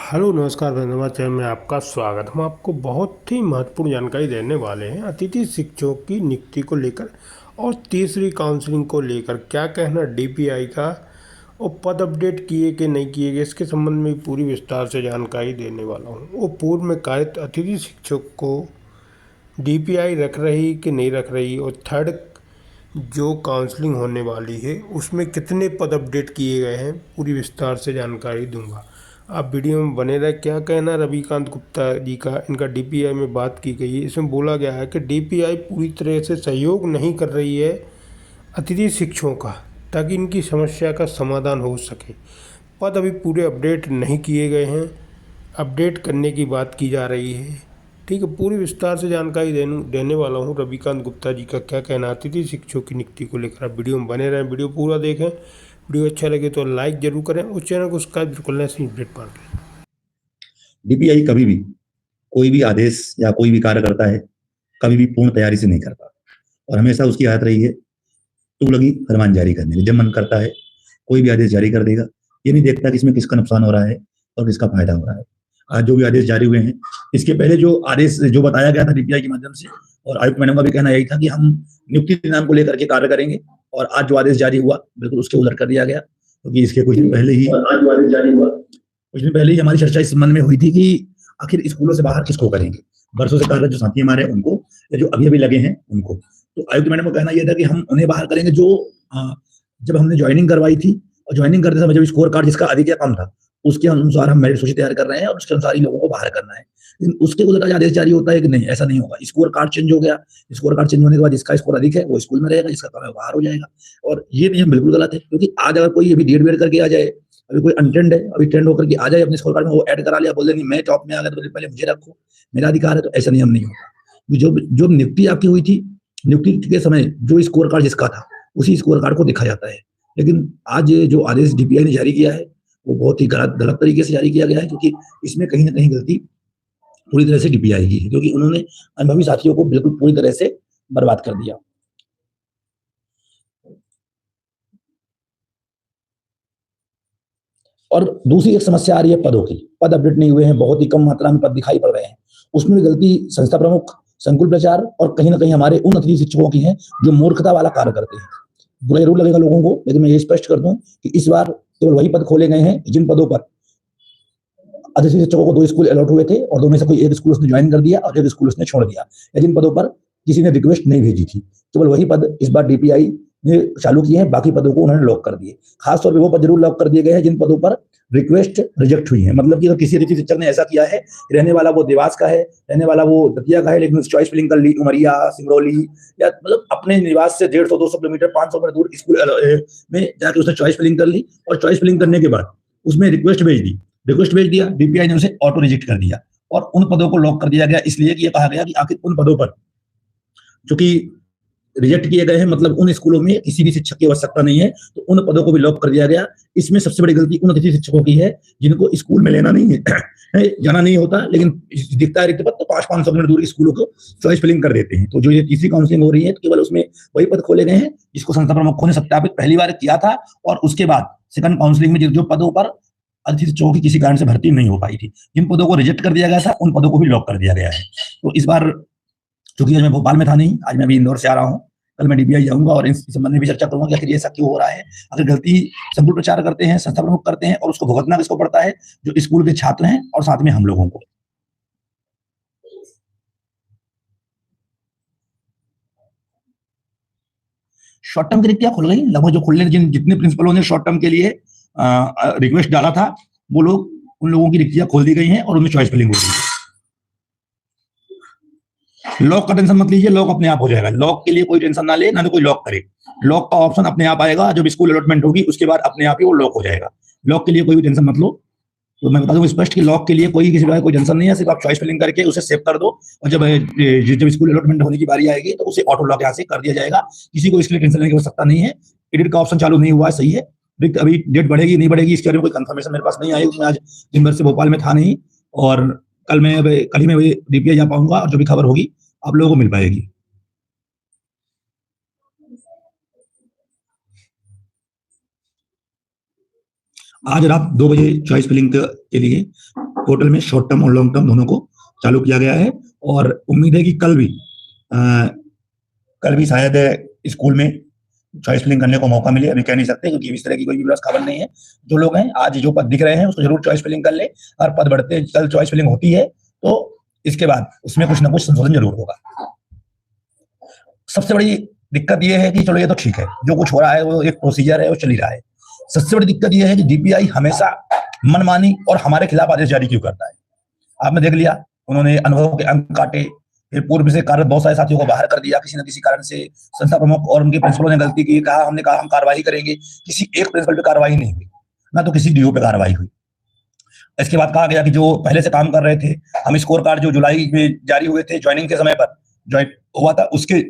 Hello नमस्कार धन्यवाद channel में आपका स्वागत। हम आपको बहुत ही महत्वपूर्ण जानकारी देने वाले हैं अतिथि शिक्षकों की नियुक्ति को लेकर और तीसरी काउंसलिंग को लेकर क्या कहना डीपीआई का और पद अपडेट किए कि नहीं किए गए, इसके संबंध में पूरी विस्तार से जानकारी देने वाला हूँ। वो पूर्व में कार्यरत अतिथि शिक्षक को डीपीआई रख रही कि नहीं रख रही और थर्ड जो काउंसलिंग होने वाली है उसमें कितने पद अपडेट किए गए हैं, पूरी विस्तार से जानकारी दूंगा। आप वीडियो में बने रहे। क्या कहना रविकांत गुप्ता जी का, इनका डीपीआई में बात की गई है। इसमें बोला गया है कि डीपीआई पूरी तरह से सहयोग नहीं कर रही है अतिथि शिक्षकों का, ताकि इनकी समस्या का समाधान हो सके। पद अभी पूरे अपडेट नहीं किए गए हैं, अपडेट करने की बात की जा रही है। ठीक है, पूरी विस्तार से जानकारी देने वाला हूँ। रविकांत गुप्ता जी का क्या कहना अतिथि शिक्षकों की नियुक्ति को लेकर। आप वीडियो में बने रहें, वीडियो पूरा देखें। वीडियो अच्छा लगे तो लाइक जरूर करें, उस चैनल को सब्सक्राइब बिल्कुल नहीं अपडेट पा के। डीपीआई कभी भी कोई भी आदेश या कोई भी कार्य करता है, कभी भी पूर्ण तैयारी से नहीं करता और हमेशा उसकी आदत रही है तुगलकी फरमान जारी करने की। जब मन करता है कोई भी आदेश जारी कर देगा, ये नहीं देखता कि इसमें किसका नुकसान हो रहा है और किसका फायदा हो रहा है। आज जो भी आदेश जारी हुए हैं, इसके पहले जो आदेश जो बताया गया था डीपीआई के माध्यम से, और आयुक्त मैडम का भी कहना यही था कि हम नियुक्ति दिनांक को लेकर के कार्य करेंगे, और आज जो आदेश जारी हुआ बिल्कुल उसके उलट कर दिया गया। क्योंकि इसके कुछ दिन पहले ही आज जो आदेश जारी हुआ, कुछ दिन पहले ही हमारी चर्चा इस संबंध में हुई थी कि आखिर स्कूलों से बाहर किसको करेंगे, बरसों से कार्यरत जो साथी हमारे उनको, या जो अभी अभी लगे हैं उनको। तो आयुक्त मैडम का कहना यह था कि हम उन्हें बाहर करेंगे जो जब हमने ज्वाइनिंग करवाई थी, और ज्वाइनिंग करते समय जब स्कोर कार्ड जिसका अधिक या कम था उसके अनुसार हम मेरिट सूची तैयार कर रहे हैं और उसके अनुसार ही लोगों को बाहर करना है। लेकिन उसके उलट आज आदेश जारी होता है कि नहीं, ऐसा नहीं होगा। स्कोर कार्ड चेंज हो गया, स्कोर कार्ड चेंज होने के बाद जिसका स्कोर अधिक है वो स्कूल में रहेगा, जिसका कम है वो बाहर हो जाएगा। और ये नियम बिल्कुल गलत है, क्योंकि आज अगर कोई अभी डेट वेट करके आ जाए, अभी कोई अनटेंड है, अभी ट्रेंड होकर के आ जाए अपने स्कोर कार्ड में, वो ऐड करा लिया, बोल दे नहीं मैं टॉप में आ गया तो पहले मुझे रखो, मेरा अधिकार है, तो ऐसा नियम नहीं होगा। जो जो नियुक्ति आपकी हुई थी, नियुक्ति के समय जो स्कोर कार्ड जिसका था उसी स्कोर कार्ड को देखा जाता है। लेकिन आज जो आदेश डीपीआई ने जारी किया है वो बहुत ही गलत तरीके से जारी किया गया है, क्योंकि इसमें कहीं ना कहीं गलती पूरी तरह से डीपीआई की है, क्योंकि उन्होंने अनुभवी साथियों को बिल्कुल पूरी तरह से बर्बाद कर दिया। और दूसरी एक समस्या आ रही है पदों की। पद अपडेट नहीं हुए हैं, बहुत ही कम मात्रा में पद दिखाई पड़ रहे हैं। उसमें भी गलती संस्था प्रमुख, संकुल प्रचार और कहीं ना कहीं हमारे उन अतिथि शिक्षकों की है जो मूर्खता वाला कार्य करते हैं। बुरा जरूर लगेगा लोगों को, लेकिन मैं ये स्पष्ट कर दूं कि इस बार केवल वही पद खोले गए हैं जिन पदों पर अतिथि शिक्षकों को 2 स्कूल अलॉट हुए थे और दोनों में से कोई एक स्कूल उसने ज्वाइन कर दिया और एक स्कूल उसने छोड़ दिया, या जिन पदों पर किसी ने रिक्वेस्ट नहीं भेजी थी। केवल वही पद इस बार डीपीआई ने चालू किए हैं, बाकी पदों को उन्होंने लॉक कर दिए। खासतौर पर वो पद जरूर लॉक कर दिए गए हैं जिन पदों पर रिक्वेस्ट रिजेक्ट हुई है। मतलब कि अगर किसी अतिथि शिक्षक ने ऐसा किया है, रहने वाला वो देवास का है, रहने वाला वो दतिया का है, लेकिन चॉइस फिलिंग कर ली उमरिया, सिंगरौली, या मतलब अपने निवास से 150-200 किलोमीटर 500 मीटर दूर स्कूल में जाकर उसने चॉइस फिलिंग कर ली, और चॉइस फिलिंग करने के बाद उसमें रिक्वेस्ट भेज दी, रिक्वेस्ट भेज दिया, डीपीआई ने उसे ऑटो रिजेक्ट कर दिया और उन पदों को लॉक कर दिया गया। इसलिए कि ये कहा गया कि आखिर उन पदों पर चूंकि रिजेक्ट किए गए हैं, मतलब उन स्कूलों में किसी भी शिक्षक की आवश्यकता नहीं है, तो उन पदों को भी लॉक कर दिया गया। इसमें सबसे बड़ी गलती उन अतिथि शिक्षकों की है जिनको स्कूल में लेना नहीं है, जाना नहीं होता, लेकिन दिखता है रिक्त पद तो 500-500 किलोमीटर दूर स्कूलों को चॉइस फिलिंग कर देते हैं। तो जो ये तीसरी काउंसलिंग हो रही है, तो केवल उसमें वही पद खोले गए हैं जिसको संस्था प्रमुखों ने सत्यापित पहली बार किया था, और उसके बाद सेकंड काउंसलिंग में जो पदों पर अतिथि शिक्षकों की किसी कारण से भर्ती नहीं हो पाई थी, जिन पदों को रिजेक्ट कर दिया गया था उन पदों को भी लॉक कर दिया गया है। तो इस बार चूंकि आज मैं भोपाल में था नहीं, आज मैं अभी इंदौर से आ रहा हूँ, कल मैं डीपीआई जाऊंगा और इस संबंध में भी चर्चा करूंगा कि आखिर ऐसा क्यों हो रहा है। अगर गलती संकुल प्रचार करते हैं, संस्था प्रमुख करते हैं, और उसको भुगतना किसको पड़ता है, जो स्कूल के छात्र हैं और साथ में हम लोगों को। शॉर्ट टर्म की रिक्तियां खुल गई लगभग, जो खुलने जितने प्रिंसिपलों ने शॉर्ट टर्म के लिए रिक्वेस्ट डाला था, वो लोग, उन लोगों की रिक्तियां खोल दी गई हैं और उनमें चॉइस फिलिंग हो रही है। लॉक का टेंशन मत लीजिए, लॉक अपने आप हो जाएगा। लॉक के लिए कोई टेंशन ना ले, ना तो कोई लॉक करे। लॉक का ऑप्शन अपने आप आएगा, जब स्कूल अलॉटमेंट होगी उसके बाद अपने आप ही वो लॉक हो जाएगा। लॉक के लिए कोई भी टेंशन मत लो। तो मैं बता दूं स्पष्ट कि लॉक के लिए कोई किसी प्रकार कोई टेंशन नहीं है, सिर्फ आप चॉइस फिलिंग करके उसे सेव कर दो, और जब जब स्कूल अलॉटमेंट होने की बारी आएगी तो उसे ऑटो लॉक यहाँ से कर दिया जाएगा। किसी को इसके लिए टेंशन लेने की आवश्यकता नहीं है। एडिट का ऑप्शन चालू नहीं हुआ है, सही है। अभी डेट बढ़ेगी नहीं बढ़ेगी इसके बारे में कोई कंफर्मेशन मेरे पास नहीं आई। मैं आज दिन भर से भोपाल में था नहीं, और कल ही मैं डीपीआई जा पाऊंगा, और जो भी खबर होगी आप लोगों को मिल पाएगी। आज रात 2 बजे चॉइस फिलिंग के लिए पोर्टल में शॉर्ट टर्म और लॉन्ग टर्म दोनों को चालू किया गया है और उम्मीद है कि कल भी शायद स्कूल में चॉइस फिलिंग करने को मौका मिले। अभी कह नहीं सकते क्योंकि इस तरह की कोई भी बस खबर नहीं है। जो लोग हैं आज जो पद दिख रहे हैं उसको जरूर चॉइस फिलिंग कर ले और पद बढ़ते कल चॉइस फिलिंग होती है तो इसके बाद उसमें कुछ ना कुछ संशोधन जरूर होगा। सबसे बड़ी दिक्कत यह है कि चलो ये तो ठीक है, जो कुछ हो रहा है वो एक प्रोसीजर है, वो चल ही रहा है। सबसे बड़ी दिक्कत यह है कि डीपीआई हमेशा मनमानी और हमारे खिलाफ आदेश जारी क्यों करता है। आपने देख लिया, उन्होंने अनुभव के अंक काटे, फिर पूर्व से कार्यरत बहुत सारे साथियों को बाहर कर दिया किसी न किसी कारण से। संस्था प्रमुख और उनके प्रिंसिपलों ने गलती की, हमने कहा हम कार्रवाई करेंगे, किसी एक प्रिंसिपल पे कार्रवाई नहीं हुई, ना तो किसी डीओ पे कार्रवाई हुई। इसके बाद कहा गया कि जो पहले से काम कर रहे थे, हम स्कोर कार्ड जो जुलाई में जारी हुए थे ज्वाइनिंग के समय पर ज्वाइन हुआ था उसके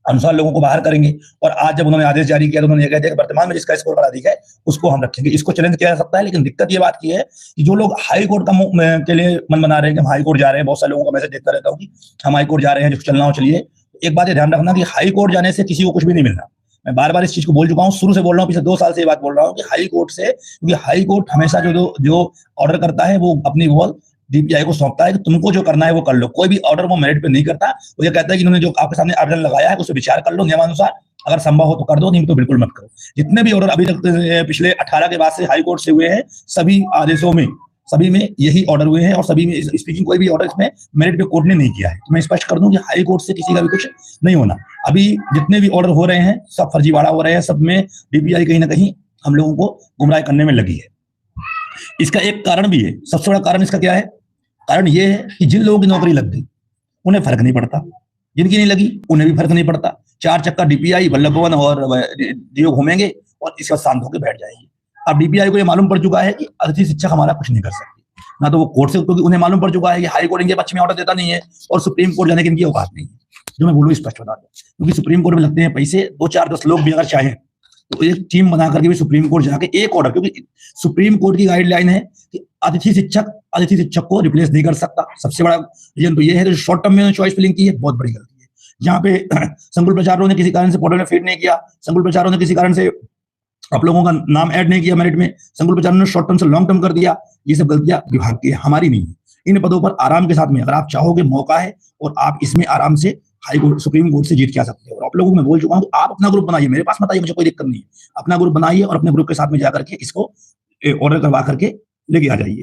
अनुसार लोगों को बाहर करेंगे। और आज जब उन्होंने आदेश जारी किया तो उन्होंने ये कह दिया कि वर्तमान में जिसका स्कोर कार्ड अधिक है उसको हम रखेंगे। इसको चैलेंज किया जा सकता है, लेकिन दिक्कत ये बात की है कि जो लोग हाई कोर्ट के लिए मन बना रहे हैं कि हम हाई कोर्ट जा रहे हैं, बहुत सारे लोगों का मैसेज देखता रहता हूँ कि हम हाई कोर्ट जा रहे हैं, जो चलना हो चलिए। एक बात ये ध्यान रखना कि हाई कोर्ट जाने से किसी को कुछ भी नहीं मिलना। मैं बार बार इस चीज को बोल चुका हूँ, शुरू से बोल रहा हूँ, पिछले 2 साल से ये बात बोल रहा हूँ कि हाई कोर्ट से, क्योंकि हाई कोर्ट हमेशा जो ऑर्डर करता है वो अपनी वॉल डीपीआई को सौंपता है कि तुमको जो करना है वो कर लो। कोई भी ऑर्डर वो मेरिट पे नहीं करता, वो ये कहता है कि इन्होंने जो आपके सामने आवेदन लगाया है उसे विचार कर लो नियमानुसार, अगर संभव हो तो कर दो, नहीं तो बिल्कुल मत करो। जितने भी ऑर्डर अभी तक पिछले 18 के बाद से हाई कोर्ट से हुए हैं, सभी आदेशों में सभी में यही ऑर्डर हुए हैं और सभी में स्पीकिंग कोई भी ऑर्डर इसमें मेरिट पे कोर्ट ने नहीं किया है। तो मैं स्पष्ट कर दूं कि हाई कोर्ट से किसी का भी कुछ नहीं होना। अभी जितने भी ऑर्डर हो रहे हैं सब फर्जीवाड़ा हो रहे हैं, सब में डीपीआई कहीं ना कहीं हम लोगों को गुमराह करने में लगी है। इसका एक कारण भी है, सबसे बड़ा कारण इसका क्या है? कारण ये है कि जिन लोगों की नौकरी लग गई उन्हें फर्क नहीं पड़ता, जिनकी नहीं लगी उन्हें भी फर्क नहीं पड़ता। 4 चक्का डीपीआई वल्लभ भवन और डीओ घूमेंगे और इसके बाद शांत होकर बैठ जाएंगे। अब डीपीआई को ये मालूम पड़ चुका है कि अतिथि शिक्षक हमारा कुछ नहीं कर सकते, ना तो वो कोर्ट से, क्योंकि उन्हें मालूम पड़ चुका है कि हाई कोर्ट इनके पक्ष में ऑर्डर देता नहीं है और सुप्रीम कोर्ट जाने की इनकी औकात नहीं है। जो मैं बोलूँ स्पष्ट बता दूं, क्योंकि सुप्रीम कोर्ट में लगते हैं पैसे, 2 4 10 लोग भी अगर चाहें तो एक टीम बना करके भी सुप्रीम कोर्ट जाके एक ऑर्डर, क्योंकि सुप्रीम कोर्ट की गाइडलाइन है कि अतिथि शिक्षक को रिप्लेस नहीं कर सकता। सबसे बड़ा रीजन तो ये है कि शॉर्ट टर्म में चॉइस फिलिंग की है, बहुत बड़ी गलती है। जहां पे संकुल प्रचारों ने किसी कारण से पोर्टल में फीड नहीं किया, संकुल प्रचारों ने किसी कारण से आप लोगों का नाम ऐड नहीं किया मेरिट में, संकुल प्रचारों ने शॉर्ट टर्म से लॉन्ग टर्म कर दिया, ये सब गलतियां विभाग की है, हमारी नहीं है। इन पदों पर आराम के साथ में अगर आप चाहोगे मौका है और आप इसमें आराम से हाई कोर्ट सुप्रीम कोर्ट से जीत के आ सकते हो। और आप लोगों को मैं बोल चुका हूं, आप अपना ग्रुप बनाइए, मेरे पास मत आइए, मुझे कोई दिक्कत नहीं है। अपना ग्रुप बनाइए और अपने ग्रुप के साथ में जाकर के इसको ऑर्डर करवा करके लेके आ जाइए।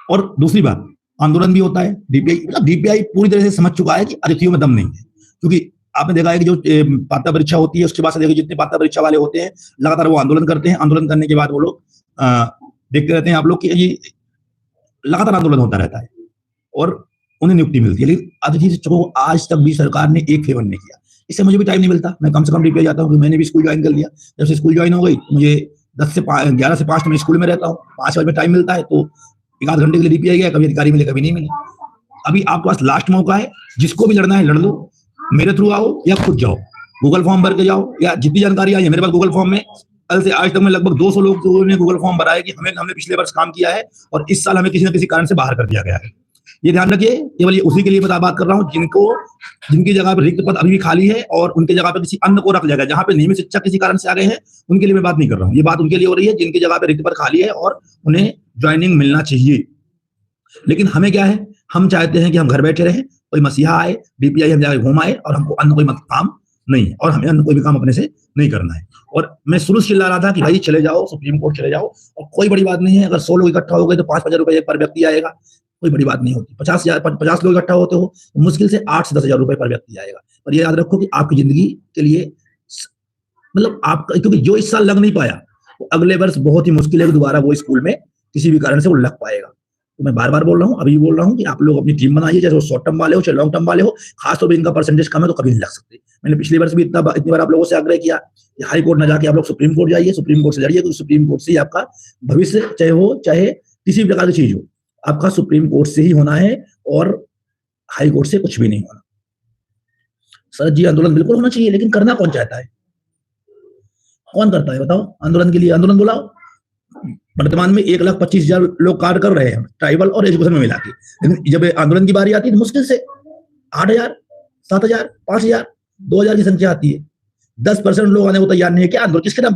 और दूसरी बात, आंदोलन भी होता है। डीपीआई पूरी तरह से समझ चुका है कि अतिथियों में दम नहीं है, क्योंकि आपने देखा है कि जो पात्रता परीक्षा होती है उसके बाद से देखिए जितने पात्रता परीक्षा वाले होते हैं लगातार वो आंदोलन करते हैं। आंदोलन करने के बाद वो लोग देखते रहते हैं आप लोग कि ये लगातार आंदोलन होता रहता है और उन्हें नियुक्ति मिलती है। लेकिन अतिथि शिक्षकों को आज तक भी सरकार ने एक फेवर नहीं किया। इससे मुझे भी टाइम नहीं मिलता, मैं कम से कम डीपीआई जाता हूँ, मैंने भी स्कूल ज्वाइन कर लिया। जब से स्कूल ज्वाइन हो गई मुझे 11 से 5 तो मैं स्कूल में रहता हूँ, 5 बजे में टाइम मिलता है, तो 1 आध घंटे के लिए डीपीआई गया, कभी अधिकारी मिले कभी नहीं मिले। अभी आपके पास लास्ट मौका है, जिसको भी लड़ना है लड़ लो, मेरे थ्रू आओ या खुद जाओ, गूगल फॉर्म भर के जाओ, या जितनी जानकारी आई है मेरे पास गूगल फॉर्म में, कल से आज तक में लगभग 200 लोगों ने गूगल फॉर्म भरा है कि हमने पिछले वर्ष काम किया है और इस साल हमें किसी न किसी कारण से बाहर कर दिया गया है। ये ध्यान रखिए, केवल ये उसी के लिए बात कर रहा हूँ जिनकी जगह पर रिक्त पद अभी भी खाली है और उनके जगह पर किसी अन्य को रख जाएगा। जहां पे नियमित शिक्षक किसी कारण से आ गए हैं उनके लिए मैं बात नहीं कर रहा हूँ, ये बात उनके लिए हो रही है जिनकी जगह पर रिक्त पद खाली है और उन्हें ज्वाइनिंग मिलना चाहिए। लेकिन हमें क्या है, हम चाहते हैं कि हम घर बैठे रहें, कोई मसीहा आए, डीपीआई हम जाके घुमाए और हमको अन्य कोई काम नहीं है और हमें अन्य कोई भी काम अपने से नहीं करना है। और मैं शुरू से चिल्ला रहा था कि भाई चले जाओ सुप्रीम कोर्ट चले जाओ, और कोई बड़ी बात नहीं है। अगर 100 लोग इकट्ठा हो गए तो 5,000 रुपए पर व्यक्ति आएगा, कोई बड़ी बात नहीं होती। 50 लोग इकट्ठा होते हो तो मुश्किल से 8 से 10,000 रुपए पर व्यक्ति आएगा। और ये याद रखो कि आपकी जिंदगी के लिए, मतलब आपका, क्योंकि जो इस साल लग नहीं पाया तो अगले वर्ष बहुत ही मुश्किल है कि दोबारा वो स्कूल में किसी भी कारण से वो लग पाएगा। तो मैं बार बार बोल रहा हूँ, अभी बोल रहा हूँ कि आप लोग अपनी टीम बनाइए, चाहे वो शॉर्ट टर्म वाले हो चाहे लॉन्ग टर्म वाले हो। खासतौर पर इनका परसेंटेज कम है तो कभी नहीं लग सकते। मैंने पिछले वर्ष भी इतनी बार आप लोगों से आग्रह किया कि हाई कोर्ट न जाके आप लोग सुप्रीम कोर्ट जाइए, सुप्रीम कोर्ट से लड़िए, क्योंकि सुप्रीम कोर्ट से ही आपका भविष्य, चाहे किसी भी प्रकार की चीज हो, आपका सुप्रीम कोर्ट से ही होना है और हाई कोर्ट से कुछ भी नहीं होना। सर जी, आंदोलन बिल्कुल होना चाहिए, लेकिन करना कौन चाहता है? कौन करता है बताओ? आंदोलन के लिए आंदोलन बुलाओ। वर्तमान में 1,25,000 लोग कार्य कर रहे हैं ट्राइबल और एजुकेशन में मिला के, लेकिन जब आंदोलन की बारी आती है तो मुश्किल से 8,000, 7,000, 5,000, 2,000 की संख्या आती है। 10% लोग आने को तैयार नहीं है, क्या आंदोलन किसके नाम